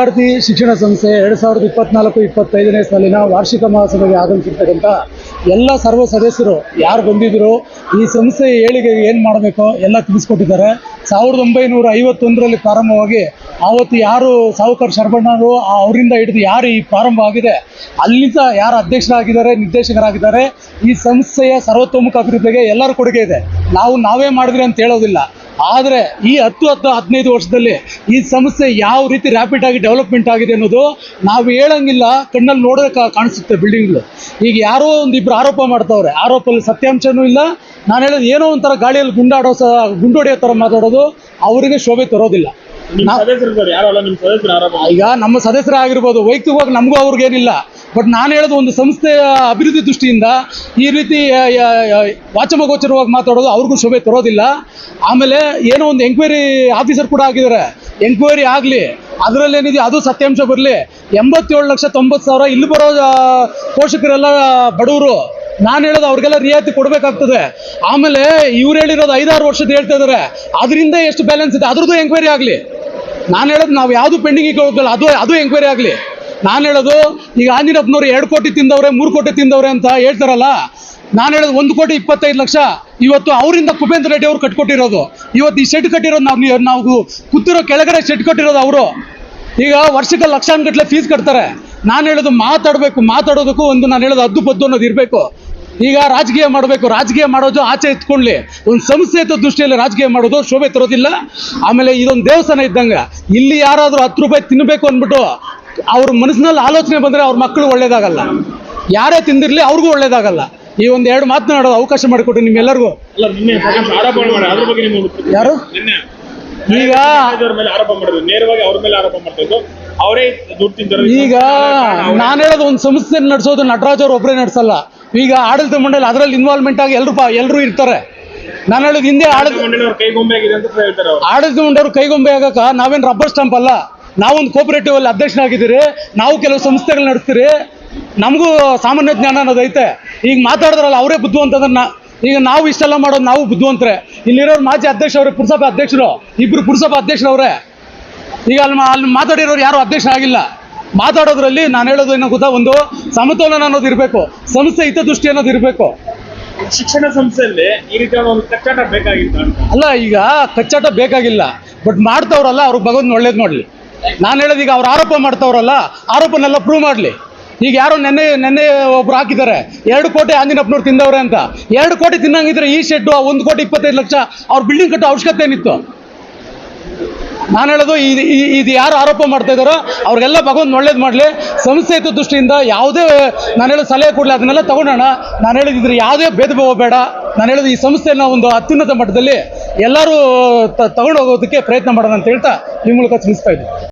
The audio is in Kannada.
ಭಾರತಿ ಶಿಕ್ಷಣ ಸಂಸ್ಥೆ 2024-25ನೇ ಸಾಲಿನ ವಾರ್ಷಿಕ ಮಹಾಸಭೆಗೆ ಆಗಮಿಸಿರ್ತಕ್ಕಂಥ ಎಲ್ಲ ಸರ್ವ ಸದಸ್ಯರು ಯಾರು ಬಂದಿದ್ರು ಈ ಸಂಸ್ಥೆ ಏಳಿಗೆಗೆ ಏನು ಮಾಡಬೇಕೋ ಎಲ್ಲ ತಿಳಿಸ್ಕೊಟ್ಟಿದ್ದಾರೆ. 1951ರಲ್ಲಿ ಪ್ರಾರಂಭವಾಗಿ ಆವತ್ತು ಯಾರು ಸಾಹುಕಾರ ಶರಬಣ್ಣರು ಅವರಿಂದ ಹಿಡಿದು ಯಾರು ಈ ಪ್ರಾರಂಭ ಆಗಿದೆ ಅಲ್ಲಿಂದ ಯಾರು ಅಧ್ಯಕ್ಷರಾಗಿದ್ದಾರೆ, ನಿರ್ದೇಶಕರಾಗಿದ್ದಾರೆ, ಈ ಸಂಸ್ಥೆಯ ಸರ್ವತೋಮುಖ ಅಭಿವೃದ್ಧಿಗೆ ಎಲ್ಲರ ಕೊಡುಗೆ ಇದೆ. ನಾವೇ ಮಾಡಿದ್ರಿ ಅಂತ ಹೇಳೋದಿಲ್ಲ. ಆದರೆ ಈ 10-15 ವರ್ಷದಲ್ಲಿ ಈ ಸಂಸ್ಥೆ ಯಾವ ರೀತಿ ರ್ಯಾಪಿಡ್ ಆಗಿ ಡೆವಲಪ್ಮೆಂಟ್ ಆಗಿದೆ ಅನ್ನೋದು ನಾವು ಹೇಳಂಗಿಲ್ಲ, ಕಣ್ಣಲ್ಲಿ ನೋಡೋಕೆ ಕಾಣಿಸುತ್ತೆ ಬಿಲ್ಡಿಂಗ್ಗಳು. ಈಗ ಯಾರೋ ಒಂದಿಬ್ರು ಆರೋಪ ಮಾಡ್ತಾವ್ರೆ, ಆರೋಪದಲ್ಲಿ ಸತ್ಯಾಂಶನೂ ಇಲ್ಲ. ನಾನು ಹೇಳೋದು ಏನೋ ಒಂಥರ ಗಾಳಿಯಲ್ಲಿ ಗುಂಡೊಡೆಯೋ ಥರ ಮಾತಾಡೋದು ಅವರಿಗೆ ಶೋಭೆ ತರೋದಿಲ್ಲ. ಈಗ ನಮ್ಮ ಸದಸ್ಯರಾಗಿರ್ಬೋದು, ವೈಯಕ್ತಿಕವಾಗಿ ನಮಗೂ ಅವ್ರಿಗೇನಿಲ್ಲ. ಬಟ್ ನಾನು ಹೇಳೋದು ಒಂದು ಸಂಸ್ಥೆಯ ಅಭಿವೃದ್ಧಿ ದೃಷ್ಟಿಯಿಂದ ಈ ರೀತಿ ವಾಚಮಗೋಚರವಾಗಿ ಮಾತಾಡೋದು ಅವ್ರಿಗೂ ಶೋಭೆ ತರೋದಿಲ್ಲ. ಆಮೇಲೆ ಏನೋ ಒಂದು ಎಂಕ್ವೈರಿ ಆಫೀಸರ್ ಕೂಡ ಆಗಿದ್ದಾರೆ. ಎಂಕ್ವೈರಿ ಆಗಲಿ, ಅದರಲ್ಲೇನಿದೆ ಅದು ಸತ್ಯಾಂಶ ಬರಲಿ. 87,90,000 ಇಲ್ಲಿ ಬರೋ ಪೋಷಕರೆಲ್ಲ ಬಡವರು. ನಾನು ಹೇಳೋದು ಅವ್ರಿಗೆಲ್ಲ ರಿಯಾಯಿತಿ ಕೊಡಬೇಕಾಗ್ತದೆ. ಆಮೇಲೆ ಇವ್ರು ಹೇಳಿರೋದು 5-6 ವರ್ಷದ ಹೇಳ್ತಾ ಇದ್ದಾರೆ, ಅದರಿಂದ ಎಷ್ಟು ಬ್ಯಾಲೆನ್ಸ್ ಇದೆ ಅದ್ರದ್ದು ಎಂಕ್ವೈರಿ ಆಗಲಿ. ನಾನು ಹೇಳೋದು ನಾವು ಯಾವುದು ಪೆಂಡಿಂಗಿಗೆ ಹೋಗಲ್ಲ, ಅದು ಎಂಕ್ವೈರಿ ಆಗಲಿ. ನಾನು ಹೇಳೋದು ಈಗ ಆಂಜನೇಯಪ್ಪನವ್ರು 2 ಕೋಟಿ ತಿಂದವ್ರೆ, 3 ಕೋಟಿ ತಿಂದವ್ರೆ ಅಂತ ಹೇಳ್ತಾರಲ್ಲ. ನಾನು ಹೇಳೋದು 1,25,00,000 ಇವತ್ತು ಅವರಿಂದ ಕುಬೇಂದ್ರ ರೆಡ್ಡಿ ಅವ್ರು ಕಟ್ಕೊಟ್ಟಿರೋದು. ಇವತ್ತು ಈ ಶೆಡ್ ಕಟ್ಟಿರೋದು ನಾವು ಕೂತಿರೋ ಕೆಳಗಡೆ ಶೆಡ್ ಕಟ್ಟಿರೋದು ಅವರು. ಈಗ ವರ್ಷಕ್ಕೆ ಲಕ್ಷಾನುಗಟ್ಟಲೆ ಫೀಸ್ ಕಟ್ತಾರೆ. ನಾನು ಹೇಳೋದು ಮಾತಾಡೋದಕ್ಕೂ ಒಂದು ನಾನು ಹೇಳೋದು ಹದ್ದು ಪದ್ದು ಅನ್ನೋದು ಇರಬೇಕು. ಈಗ ರಾಜಕೀಯ ಮಾಡಬೇಕು, ರಾಜಕೀಯ ಮಾಡೋದು ಆಚೆ ಎತ್ಕೊಳ್ಳಿ. ಒಂದು ಸಂಸ್ಥೆ ದೃಷ್ಟಿಯಲ್ಲಿ ರಾಜಕೀಯ ಮಾಡೋದು ಶೋಭೆ ತರೋದಿಲ್ಲ. ಆಮೇಲೆ ಇದೊಂದು ದೇವಸ್ಥಾನ ಇದ್ದಂಗೆ, ಇಲ್ಲಿ ಯಾರಾದರೂ 10 ರೂಪಾಯಿ ತಿನ್ನಬೇಕು ಅಂದ್ಬಿಟ್ಟು ಅವ್ರ ಮನಸ್ಸಿನಲ್ಲಿ ಆಲೋಚನೆ ಬಂದರೆ ಅವ್ರ ಮಕ್ಕಳು ಒಳ್ಳೇದಾಗಲ್ಲ. ಯಾರೇ ತಿಂದಿರಲಿ ಅವ್ರಿಗೂ ಒಳ್ಳೇದಾಗಲ್ಲ. ಈ ಒಂದು 2 ಮಾತನಾಡೋದು ಅವಕಾಶ ಮಾಡಿಕೊಟ್ಟು ನಿಮ್ಮೆಲ್ಲರಿಗೂ. ಯಾರು ಈಗ ಈಗ ನಾನು ಹೇಳೋದು ಒಂದು ಸಂಸ್ಥೆ ನಡೆಸೋದು ನಟರಾಜ್ ಅವ್ರು ಒಬ್ಬರೇ ನಡೆಸಲ್ಲ. ಈಗ ಆಡಳಿತ ಮಂಡಳಿ ಅದರಲ್ಲಿ ಇನ್ವಾಲ್ವ್ಮೆಂಟ್ ಆಗಿ ಎಲ್ಲರೂ ಇರ್ತಾರೆ. ನಾನು ಹೇಳೋದು ಹಿಂದೆ ಆಡಳಿತ ಮಂಡಳಿಯವರು ಕೈಗೊಂಬೆ ಆಗಕ್ಕ ನಾವೇನು ರಬ್ಬರ್ ಸ್ಟಾಂಪ್ ಅಲ್ಲ. ನಾವೊಂದು ಕೋಪರೇಟಿವ್ ಅಲ್ಲಿ ಅಧ್ಯಕ್ಷನಾಗಿದ್ದೀರಿ, ನಾವು ಕೆಲವು ಸಂಸ್ಥೆಗಳು ನಡೆಸ್ತೀರಿ, ನಮಗೂ ಸಾಮಾನ್ಯ ಜ್ಞಾನ ಅನ್ನೋದೈತೆ. ಈಗ ಮಾತಾಡಿದ್ರಲ್ಲ ಅವರೇ ಬುದ್ಧಿವಂತದನ್ನ. ಈಗ ನಾವು ಇಷ್ಟೆಲ್ಲ ಮಾಡೋದು ನಾವು ಬುದ್ಧಿವಂತರೆ. ಇಲ್ಲಿರೋರು ಮಾಜಿ ಅಧ್ಯಕ್ಷರವ್ರೆ, ಪುರಸಭಾ ಅಧ್ಯಕ್ಷರು, 2 ಪುರಸಭಾ ಅಧ್ಯಕ್ಷರವ್ರೆ. ಈಗ ಅಲ್ಲಿ ಮಾತಾಡಿರೋರು ಯಾರು ಅಧ್ಯಕ್ಷರಾಗಿಲ್ಲ. ಮಾತಾಡೋದ್ರಲ್ಲಿ ನಾನು ಹೇಳೋದು ಏನೋ ಗೊತ್ತಾ, ಒಂದು ಸಮತೋಲನ ಅನ್ನೋದು ಇರಬೇಕು, ಸಂಸ್ಥೆ ಹಿತದೃಷ್ಟಿ ಅನ್ನೋದು ಇರಬೇಕು. ಶಿಕ್ಷಣ ಸಂಸ್ಥೆಯಲ್ಲಿ ಈ ರೀತಿಯ ಒಂದು ಕಚ್ಚಾಟ ಬೇಕಾಗಿತ್ತು ಅಲ್ಲ, ಈಗ ಕಚ್ಚಾಟ ಬೇಕಾಗಿಲ್ಲ. ಬಟ್ ಮಾಡ್ತಾವ್ರಲ್ಲ ಅವ್ರಿಗೆ ಭಗವಂತ ಒಳ್ಳೇದು ಮಾಡಲಿ. ನಾನು ಹೇಳೋದು ಈಗ ಅವ್ರು ಆರೋಪ ಮಾಡ್ತಾವ್ರಲ್ಲ, ಆರೋಪನೆಲ್ಲ ಪ್ರೂವ್ ಮಾಡಲಿ. ಈಗ ಯಾರೋ ನೆನ್ನೆ ಒಬ್ರು ಹಾಕಿದ್ದಾರೆ 2 ಕೋಟಿ ಆಂಜನೇಯಪ್ಪನವ್ರು ತಿಂದವ್ರೆ ಅಂತ. 2 ಕೋಟಿ ತಿನ್ನಂಗಿದ್ರೆ ಈ ಶೆಡ್ಡು 1,25,00,000 ಅವ್ರ ಬಿಲ್ಡಿಂಗ್ ಕಟ್ಟೋ ಅವಶ್ಯಕತೆ ಏನಿತ್ತು? ನಾನು ಹೇಳೋದು ಇದು ಯಾರು ಆರೋಪ ಮಾಡ್ತಾ ಇದ್ದಾರೋ ಅವ್ರಿಗೆಲ್ಲ ಭಗವಂತ ಒಳ್ಳೇದು ಮಾಡಲಿ. ಸಂಸ್ಥೆ ದೃಷ್ಟಿಯಿಂದ ಯಾವುದೇ ನಾನು ಹೇಳೋದು ಸಲಹೆ ಕೊಡಲಿ, ಅದನ್ನೆಲ್ಲ ತಗೊಳ್ಳೋಣ. ನಾನು ಹೇಳೋದು ಇದ್ರ ಯಾವುದೇ ಭೇದ ಭಾವ ಬೇಡ. ನಾನು ಹೇಳೋದು ಈ ಸಂಸ್ಥೆಯನ್ನು ಒಂದು ಅತ್ಯುನ್ನತ ಮಟ್ಟದಲ್ಲಿ ಎಲ್ಲರೂ ತಗೊಂಡು ಹೋಗೋದಕ್ಕೆ ಪ್ರಯತ್ನ ಮಾಡೋಣ ಅಂತ ಹೇಳ್ತಾ ಈ ಮೂಲಕ ತಿಳಿಸ್ತಾ ಇದ್ದೀನಿ.